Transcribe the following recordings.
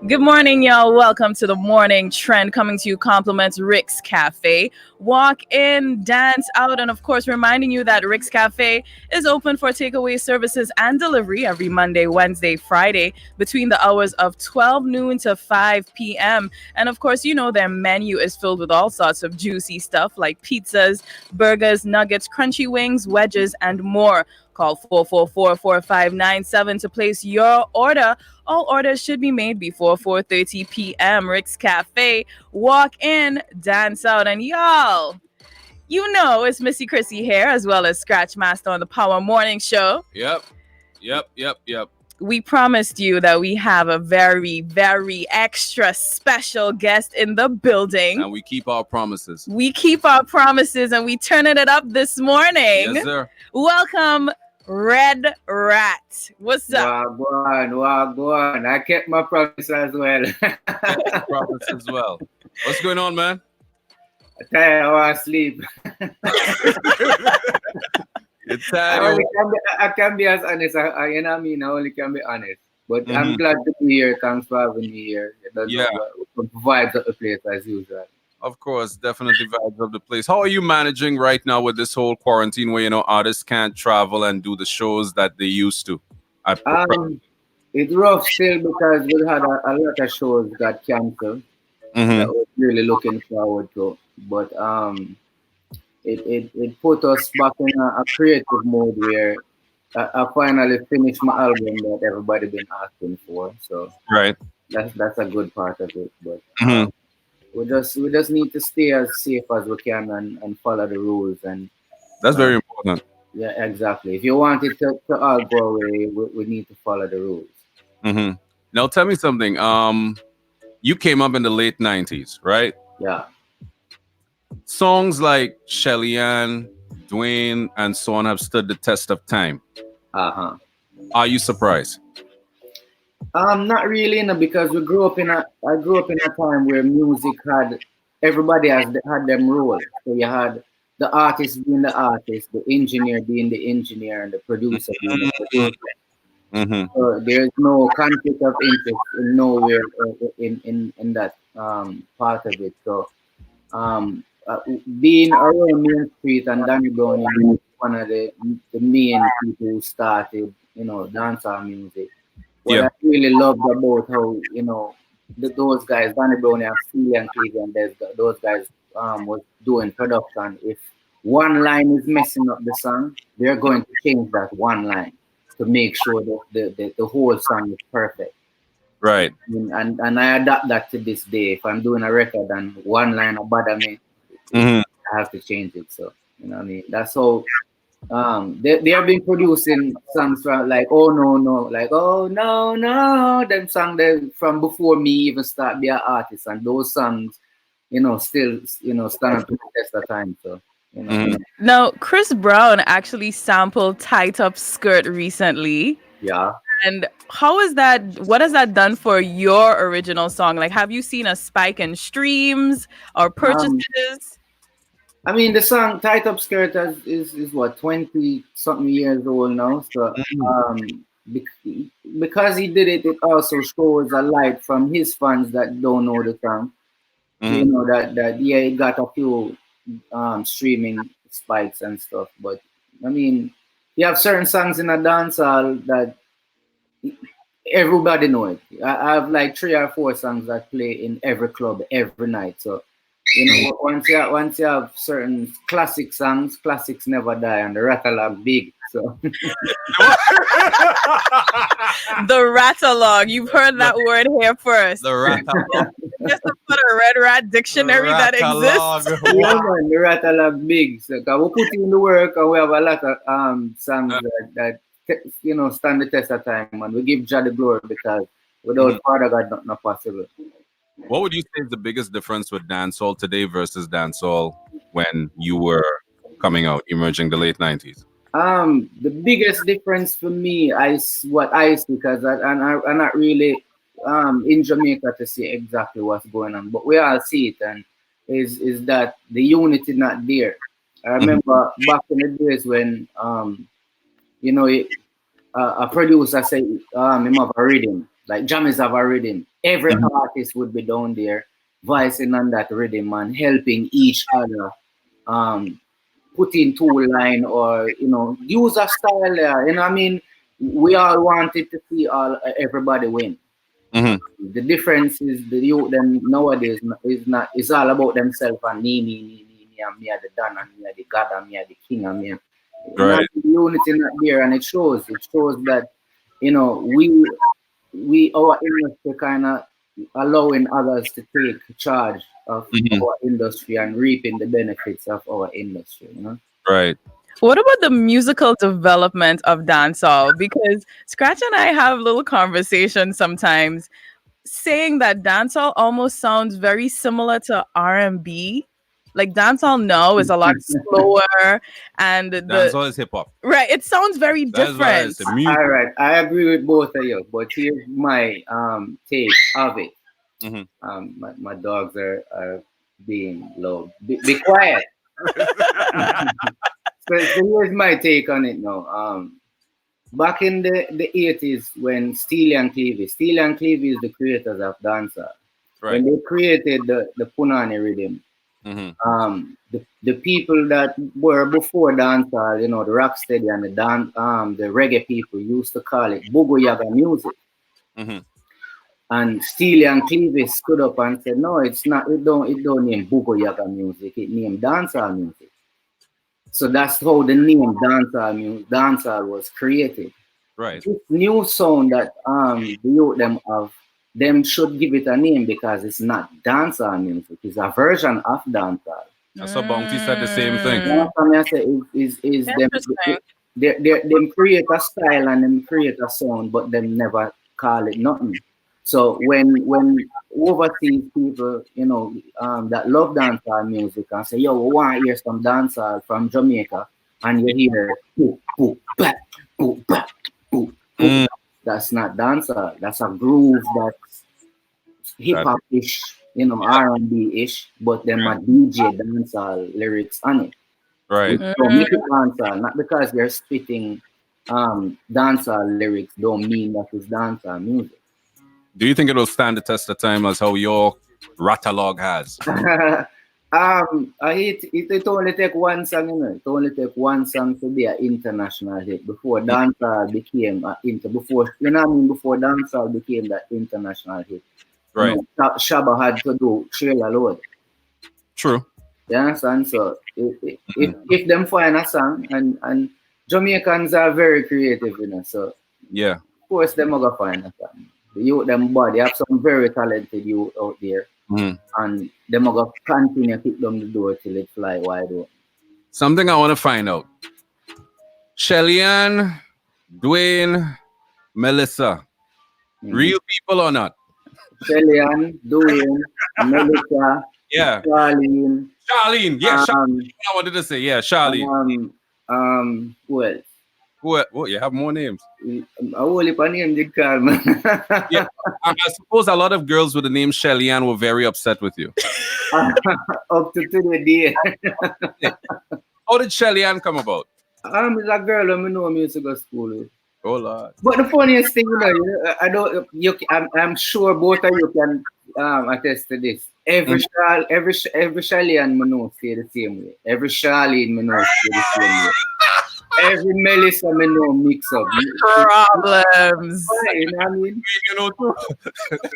Good morning, y'all. Welcome to the morning trend coming to you compliments Rick's Cafe. Walk in, dance out, and of course, reminding you that Rick's Cafe is open for takeaway services and delivery every Monday, Wednesday, Friday between the hours of 12 noon to 5 p.m. And of course, you know their menu is filled with all sorts of juicy stuff like pizzas, burgers, nuggets, crunchy wings, wedges, and more. Call 444-4597 to place your order. All orders should be made before 4:30 p.m. Rick's Cafe. Walk in, dance out, and y'all, you know it's Missy Chrissy here, as well as Scratch Master on the Power Morning Show. Yep. We promised you that we have a very, very extra special guest in the building. And we keep our promises. We keep our promises, and we turning it up this morning. Yes, sir. Welcome, Red Rat. What's up? Wagwan. I kept my promise as well. Promise as well. What's going on, man? I'm tired, I want to sleep. You're tired. I can be as honest. You know what I mean? I only can be honest. But I'm glad to be here. Thanks for having me here. Vibes of the place as usual. Of course, definitely vibes of the place. How are you managing right now with this whole quarantine where, artists can't travel and do the shows that they used to? It's rough still because we had a lot of shows got canceled that we're really looking forward to. But it put us back in a creative mode where I finally finished my album that everybody been asking for. So right, that's a good part of it. But we just need to stay as safe as we can and follow the rules. And that's very important. Yeah, exactly. If you want it to all go away, we need to follow the rules. Now tell me something. You came up in the late 90s, right? Yeah. Songs like Shelly Ann, Dwayne, and so on have stood the test of time. Are you surprised? Not really, because I grew up in a time where music everybody had them roles. So you had the artist being the artist, the engineer being the engineer, and the producer being the producer. So there's no conflict of interest in nowhere in that part of it. So being around Main Street and Danny Brown is one of the main people who started, dancehall music. What I really loved about how, those guys, Danny Brown and Steely and Cleveland, those guys was doing production. If one line is messing up the song, they're going to change that one line to make sure that the whole song is perfect. Right. And I adapt that to this day. If I'm doing a record and one line bother me, I have to change it. So, you know what I mean? That's how they have been producing songs from like Oh No No, like Oh No No, them songs from before me even start being an artist, and those songs, still stand up to the test of time. So Now, Chris Brown actually sampled Tight Up Skirt recently. Yeah. And how is that? What has that done for your original song? Like, have you seen a spike in streams or purchases? I mean, the song "Tight Up Skirt" is what 20-something years old now. So because he did it, it also shows a light from his fans that don't know the song. It got a few streaming spikes and stuff. But I mean, you have certain songs in a dancehall that everybody know it. I have like 3 or 4 songs that play in every club every night. So once you have certain classic songs, classics never die, and the Rattalog big. So the Rattalog, you've heard that word here first. The Rattalog. Just to put a Red Rat dictionary that exists. The Rattalog big. So we put in the work, and we have a lot of songs that stand the test of time, and we give Jah the glory because without Father God, not possible. What would you say is the biggest difference with dancehall today versus dancehall when you were coming out, emerging the late 90s? The biggest difference for me what I see, because I'm not really in Jamaica to see exactly what's going on, but we all see it, and is that the unity not there. I remember back in the days when a producer say him have a rhythm, Like Jammys have a rhythm. Every artist would be down there voicing on that rhythm and helping each other put in two line or use a style there. I mean, we all wanted to see everybody win. The difference is the youth them nowadays is all about themselves and me and me are the Don and me are the God and me are the King and me. Right. The unity not there, and it shows that we our industry kind of allowing others to take charge of our industry and reaping the benefits of our industry. Right. What about the musical development of dancehall? Because Scratch and I have little conversations sometimes saying that dancehall almost sounds very similar to R&B. Like dancehall now is a lot slower, and dancehall is hip hop. Right, it sounds very different. All right, I agree with both of you, but here's my take of it. My dogs are being loud. Be quiet. So here's my take on it now. Back in the 80s when Steely and Clevie is the creators of dancehall. Right. When they created the Punani rhythm, the people that were before dancehall, the rocksteady and the reggae people used to call it Bugo Yaga music. And Steely and Clevie stood up and said, no, it's not. It don't name Bugo Yaga music. It named dancehall music. So that's how the name dancehall was created. Right. This new sound that the youth them should give it a name because it's not dancehall music. It's a version of dancehall. That's what Bounty said the same thing. Them create a style and them create a sound, but them never call it nothing. So when overseas people, that love dancehall music and say, yo, we want to hear some dancehall from Jamaica, and you hear boop, boop, bap, boop, bap, boop, boop. That's not dancehall. That's a groove that's hip-hop-ish, R&B-ish, but then my DJ dancehall lyrics on it. Right. So make it dancehall, not because they're spitting dancehall lyrics don't mean that it's dancehall music. Do you think it will stand the test of time as how your Ratalog has? It only take one song, It only take one song to be an international hit before dancehall became before dancehall became that international hit. Right. Shabba had to do Trailer Load. True. You understand? So if them find a song and Jamaicans are very creative, So yeah, of course them are gonna find a song. The youth them body have some very talented youth out there. And them are going to continue to kick them the door till it fly wide open. Something I want to find out. Shelly-Ann, Dwayne, Melissa. Real people or not? Shelly-Ann, Dwayne, Melissa, yeah. Charlene. Yeah, Charlene. I wanted to say, yeah, Charlene. Who else? What? You have more names. I only name did call, man. Yeah, I suppose a lot of girls with the name Shelly-Ann were very upset with you. Up to today. How did Shelly-Ann come about? It's a girl I know me to go to school with. Oh Lord. But the funniest thing, I'm sure both of you can attest to this. Every Shelly-Ann I know say the same way. Every Charlene I know say the same way. Every Melissa I know mix up. Problems. You know what I mean?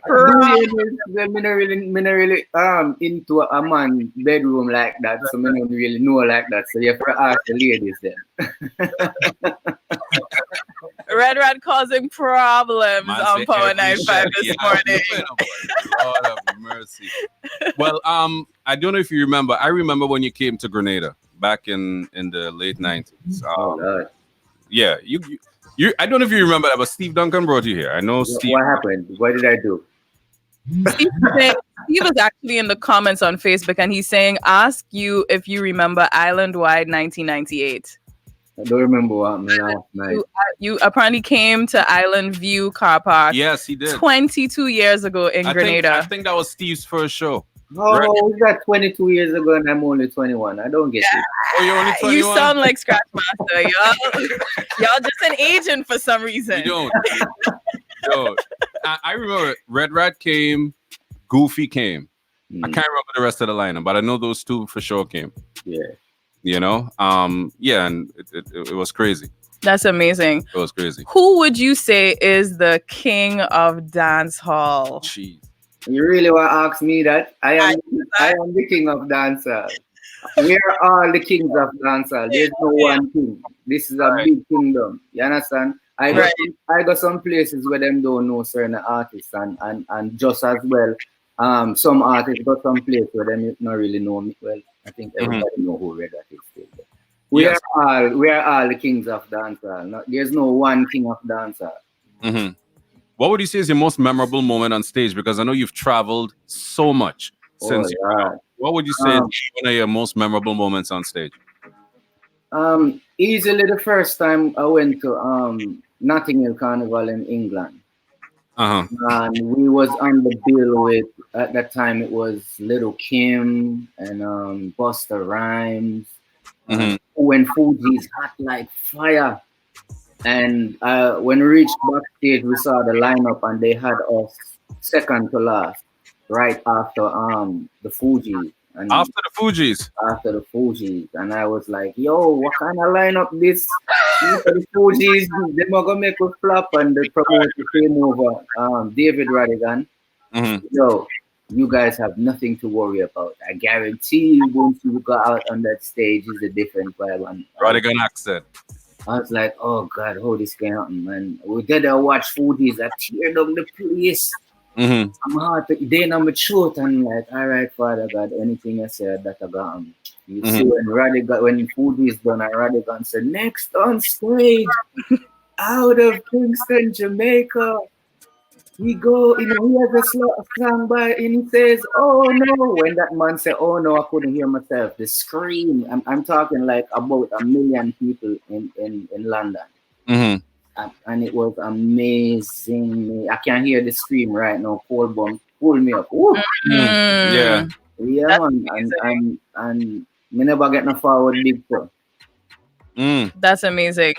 Problems. Me not really into a man bedroom like that, so me don't really know like that. So you have to ask the ladies then. Red causing problems on Power 95 this morning. Lord have mercy. Well, I don't know if you remember. I remember when you came to Grenada back in the late 90s. Yeah, you. I don't know if you remember that, but Steve Duncan brought you here. I know Steve. What happened? What did I do? Steve was actually in the comments on Facebook, and he's saying, "Ask you if you remember Island Wide 1998." I don't remember what happened last night. You apparently came to Island View Car Park. Yes, he did. 22 years ago in Grenada. I think that was Steve's first show. Oh, right. Was that 22 years ago and I'm only 21? I don't get it. Oh, you're only 21? You sound like Scratch Master. Y'all just an agent for some reason. You don't. I remember Red Rat came, Goofy came. I can't remember the rest of the lineup, but I know those two for sure came. Yeah. You know, yeah, and it was crazy. That's amazing. It was crazy. Who would you say is the king of dance hall? Jeez. You really want to ask me that? I am the king of dancehall. We are all the kings of dancehall. There's no one king. This is a big kingdom. You understand? I got some places where them don't know certain artists and just as well. Some artists got some place where them not really know me. Well, I think everybody know who Red Rat is still. We are all the kings of dancehall. There's no one king of dancehall. Mm-hmm. What would you say is your most memorable moment on stage? Because I know you've traveled so much since you. What would you say is one of your most memorable moments on stage? Easily the first time I went to Notting Hill Carnival in England. And we was on the bill with, at that time it was Little Kim and Busta Rhymes. When Fugees hot like fire. And when we reached backstage, we saw the lineup and they had us second to last, right after the Fugees. And after the Fugees? After the Fugees. And I was like, yo, what kind of lineup this? After the Fugees, they're going to make us flop. And the promoter came over, David Radigan. Yo, you guys have nothing to worry about. I guarantee you, once you go out on that stage, it's a different vibe. And Radigan accent. I was like, oh God, how this can happen, man? We did watch Fugees, I tear down the place. I'm hard to, then I'm a truth and like, all right, Father God, anything I said that I got You see when Fugees done, Radigan said, next on stage, out of Kingston, Jamaica. We go, he has a song by, and he says, oh no. When that man said, oh no, I couldn't hear myself. The scream, I'm talking like about 1 million people in London. And it was amazing. I can hear the scream right now. Paul Bum pull me up. Yeah, man. And me never get no forward big show. That's amazing.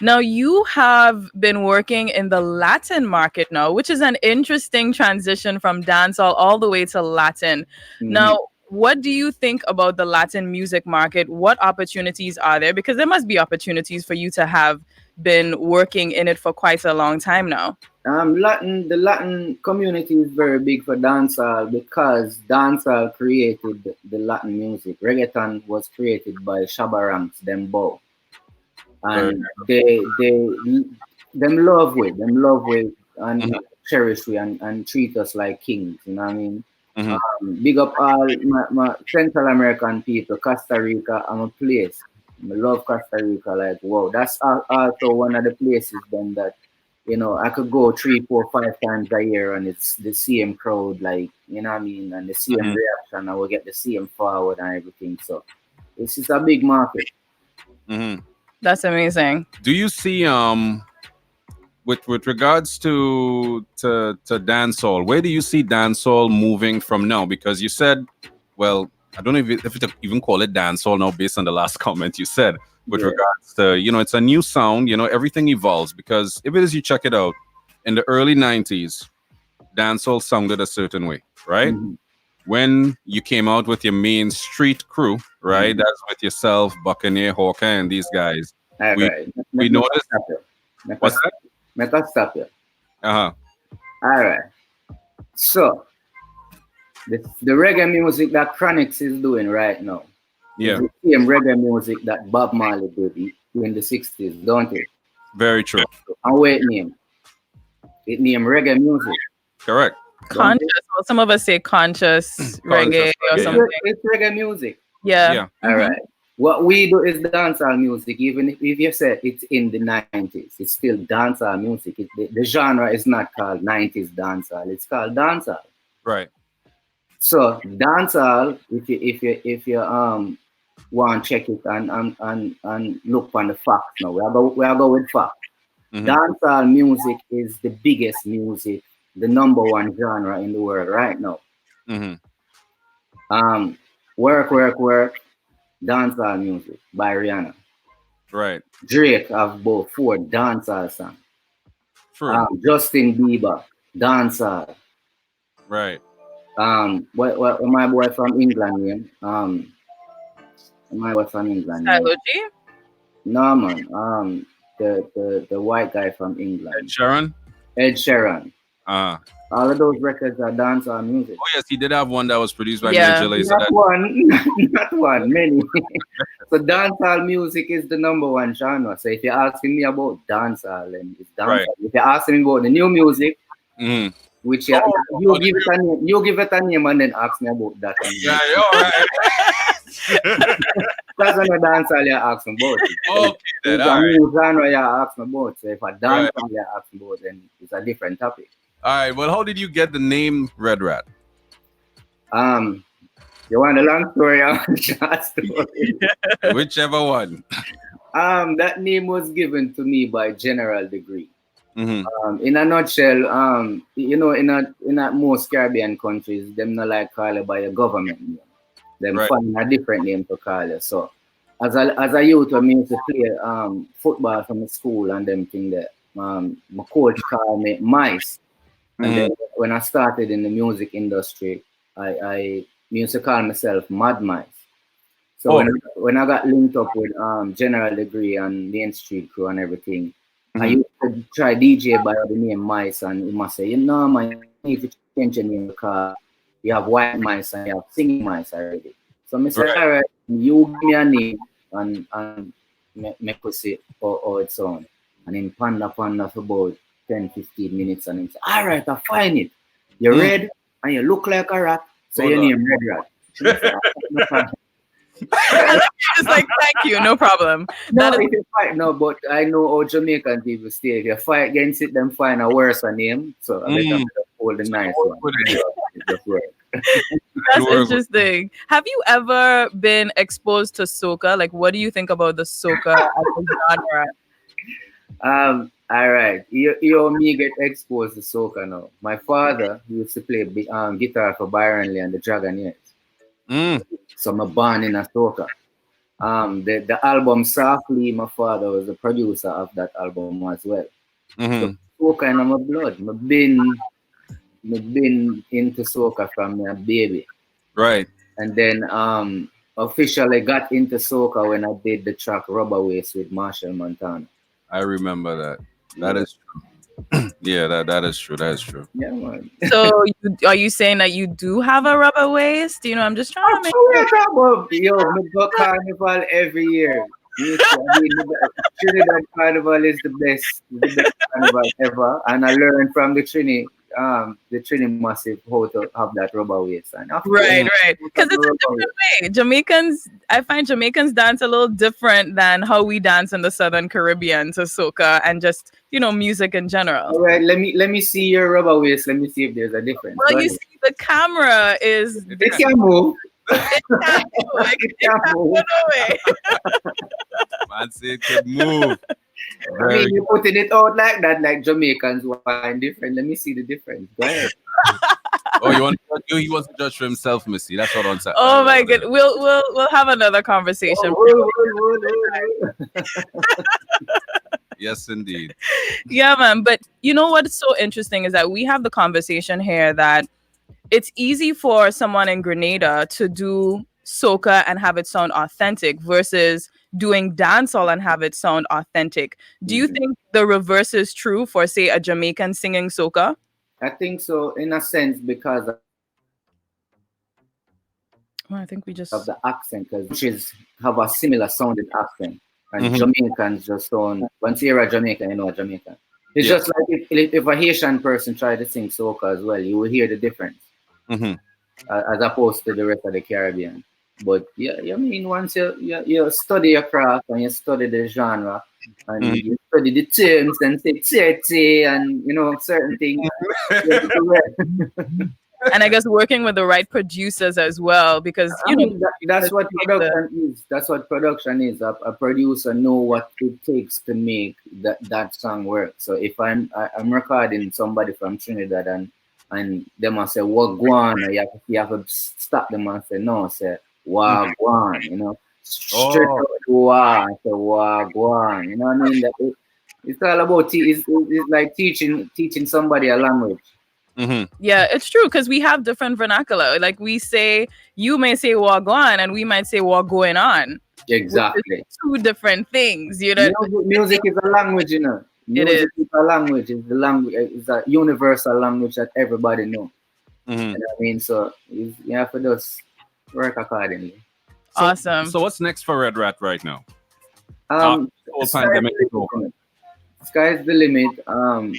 Now, you have been working in the Latin market now, which is an interesting transition from dancehall all the way to Latin. Now, what do you think about the Latin music market? What opportunities are there? Because there must be opportunities for you to have been working in it for quite a long time now. The Latin community is very big for dancehall because dancehall created the Latin music. Reggaeton was created by Shabba Ranks, Dembow. And them love with and cherish we and treat us like kings, you know what I mean? Big up all my Central American people, Costa Rica, I'm a place. I love Costa Rica, like wow. That's also one of the places then that, you know, I could go 3, 4, 5 times a year and it's the same crowd, like, you know what I mean, and the same reaction, I will get the same forward and everything. So it's just a big market. That's amazing. Do you see with regards to dancehall, where do you see dancehall moving from now? Because you said, well, I don't know if you even call it dancehall now based on the last comment you said with regards to, you know, it's a new sound, you know, everything evolves. Because if it is, you check it out, in the early 90s, dancehall sounded a certain way, right? When you came out with your main street crew, right? That's with yourself, Buccaneer, Hawker, and these guys. We noticed. What's that? Make us stop you. All right. So, the reggae music that Chronixx is doing right now. Yeah. Is the same reggae music that Bob Marley did in the 60s, don't it? Very true. And what it name? It named reggae music. Correct. Conscious. Well, some of us say conscious reggae or something. It's reggae music. Yeah. All right. What we do is dancehall music. Even if you say it's in the 90s, it's still dancehall music. The genre is not called 90s dancehall. It's called dancehall. Right. So dancehall, if you want to check it and look on the facts now, we are go with facts. Dancehall music is the biggest music, the #1 genre in the world right now. Work, dancehall music by Rihanna. Right. Drake have both 4 dancehall songs. True. Justin Bieber, dancehall. Right. What my boy from England, my boy from England. Stylo G? No man, the white guy from England. Sharon? Ed Sheeran. Uh All of those records are dancehall music. oh yes, he did have one that was produced by Yeah. Major Lazer. Not one, not one, many. So dancehall music is the number one genre. So if you're asking me about dancehall, and it's dancehall. Right. If you're asking me about the new music, Mhm. which you give it a name, you give it a name and then ask me about that. Yeah, all right. That's when a dancehall you're asking about. Okay, then, It's all a right. new genre you're asking about. So if a dancehall you're asking about, then it's a different topic. All right. Well, how did you get the name Red Rat? You want a long story or a short story? Whichever one. That name was given to me by General Degree. Mm-hmm. In a nutshell, you know, in a most Caribbean countries, them not like call you by a government name. Them Right. find a different name to call you. So as a youth, I used to play football from the school and them thing there. My coach called me Mice. And then when I started in the music industry, I used to call myself Mad Mice. So when I got linked up with General Degree and Main Street Crew and everything, I used to try DJ by the name Mice, and he must say, you know, man, you need to change your name because you have white mice and you have singing mice already. So I said, all right, you give me a name and make us see how it sounds. And then panda for about 10-15 minutes, and he said, all right, I find it. You're red and you look like a rat, so your name Red Rat. Just like, thank you, no problem. No, if you fight, no, but I know how Jamaican people stay. If you fight against it, them find a worse name. So I better hold the nice one. Just work. That's interesting. Have you ever been exposed to soca? Like, what do you think about the soca as a genre? All right. You me get exposed to soca now. My father used to play guitar for Byron Lee and the Dragoneers. So I'm born in a soca. The album Softly, my father was the producer of that album as well. So soca in my blood. I've been into soca from a baby. Right. And then officially got into soca when I did the track Rubber Waist with Marshall Montana. I remember that. That is true. Yeah, that is true. That is true. Yeah, man. So are you saying that you do have a rubber waist? You know, I'm just trying to make sure. Yo, we go carnival every year. Trinidad Carnival is the best carnival ever. And I learned from the Trini Massive how to have that rubber waist. Right. Because it's a different way. Jamaicans, I find Jamaicans dance a little different than how we dance in the Southern Caribbean to soca and just, you know, music in general. All right, let me see your rubber waist. Let me see if there's a difference. Well, you see, the camera is. It can move. It can't move. Man say it can move. I mean, you're putting it out like that, like Jamaicans wine different. Let me see the difference. Go ahead. Oh, he wants to judge for himself, Missy. That's what I'm saying. Oh my god, we'll have another conversation. Yes, indeed. Yeah, man. But you know what's so interesting is that we have the conversation here that it's easy for someone in Grenada to do soca and have it sound authentic versus doing dancehall and have it sound authentic. Do you think the reverse is true for, say, a Jamaican singing soca? I think so, in a sense, because I think we just of the accent, because which have a similar sounding accent, and Jamaicans just sound. Once you hear a Jamaican, you know a Jamaican. It's just like if a Haitian person tried to sing soca as well, you will hear the difference, as opposed to the rest of the Caribbean. But yeah, I mean, once you study your craft and you study the genre and you study the terms and say and you know certain things. And I guess working with the right producers as well, because you know that's what production is. That's what production is. A producer know what it takes to make that song work. So if I'm recording somebody from Trinidad and they must say wagwan, you have to stop them and say no, say wagwan, you know, straight out wah, say wagwan. You know what I mean? It's all about it's like teaching somebody a language. Mm-hmm. Yeah, it's true because we have different vernacular. Like you may say "wagwan" and we might say "what going on." Exactly. Two different things, you know. Music is a language, you know. Music is a language. It's the language. It's a universal language that everybody knows. Mm-hmm. You know what I mean? So you have to just work accordingly. Awesome. So what's next for Red Rat right now? Pandemic is over. Sky's the limit.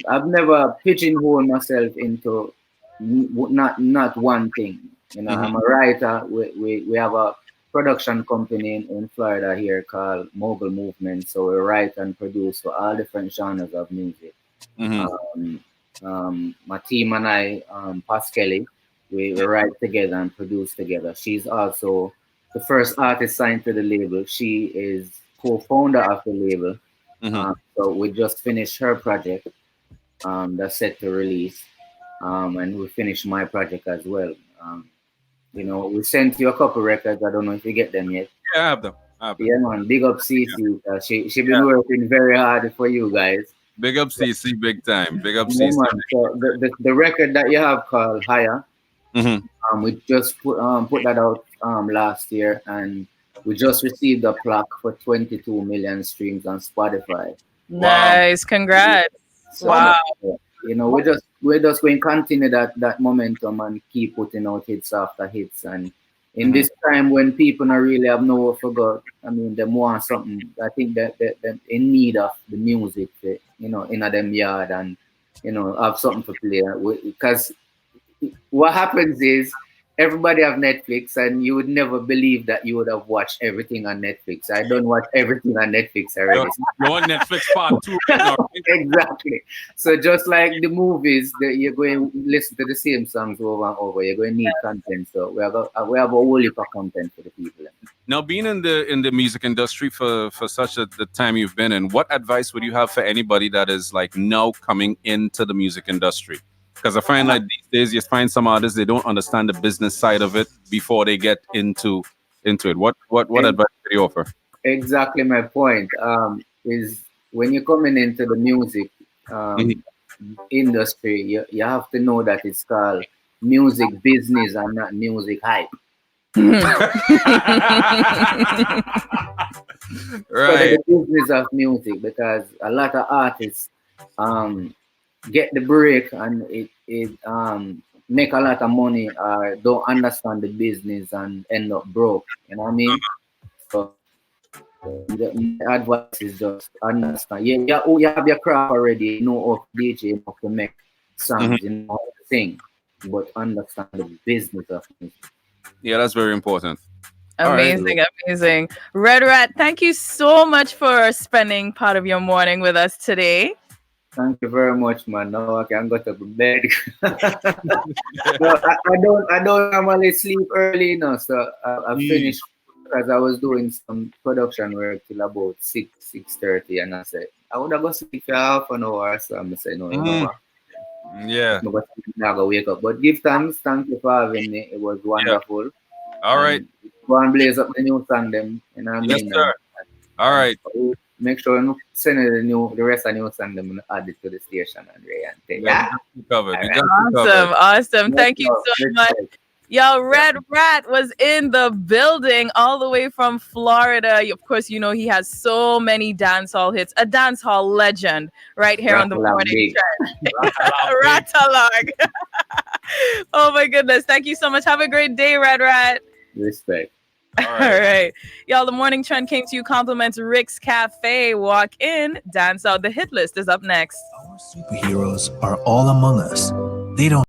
I've never pigeonholed myself into not one thing. You know, I'm a writer. We have a production company in Florida here called Mogul Movement. So we write and produce for all different genres of music. My team and I, Paskelly, we write together and produce together. She's also the first artist signed to the label. She is co-founder of the label. So we just finished her project that's set to release. And we finished my project as well. You know, we sent you a couple records. I don't know if you get them yet. Yeah, I have them. Yeah, man. Big up CC. She been working very hard for you guys. Big up CC, big time. Big up Yeah, CC. man. So the record that you have called Higher, we just put that out last year, and we just received a plaque for 22 million streams on Spotify. Nice, congrats! So, wow. You know, we're just going to continue that momentum and keep putting out hits after hits. And in this time when people not really have nowhere to go, I mean, they want something. I think that they're in need of the music, you know, in them yard and, you know, have something to play. Because what happens is everybody have Netflix, and you would never believe that you would have watched everything on Netflix. I don't watch everything on Netflix already. You're on Netflix part 2 right now. Exactly. So just like the movies, you're going to listen to the same songs over and over. You're going to need content. So we have a whole heap of content for the people. Now, being in the music industry for such the time you've been in, what advice would you have for anybody that is like now coming into the music industry? Because I find like these days you find some artists, they don't understand the business side of it before they get into it. What advice would you offer? Exactly my point. Is when you're coming into the music industry, you have to know that it's called music business and not music hype. Right. So the business of music, because a lot of artists get the break and it make a lot of money or don't understand the business and end up broke. You know what I mean? So the advice is just understand. You have your craft already, you know of DJ, you know to make songs, you know how to sing, but understand the business of music. Yeah, that's very important. Amazing. Red Rat, thank you so much for spending part of your morning with us today. Thank you very much, man. Now I can go to bed. No, I don't normally sleep early, so I finished because I was doing some production work till about 6:30, and I said I would have go sleep for half an hour. So I'm saying no, yeah. I'm gonna wake up. But give thanks. Thank you for having me. It was wonderful. All right. Go and blaze up the new song, them. You know what I mean? Yes, sir. All right. Make sure you send the rest of the new song, them and add it to the station and Covered. Awesome. Thank you so much. Yo, Red Rat was in the building all the way from Florida. Of course, you know he has so many dancehall hits. A dancehall legend right here on the morning trend. Ratalog. Oh my goodness. Thank you so much. Have a great day, Red Rat. Respect. All right. Y'all, the morning trend came to you compliments Rick's Cafe. Walk in, dance out. The hit list is up next. Our superheroes are all among us. They don't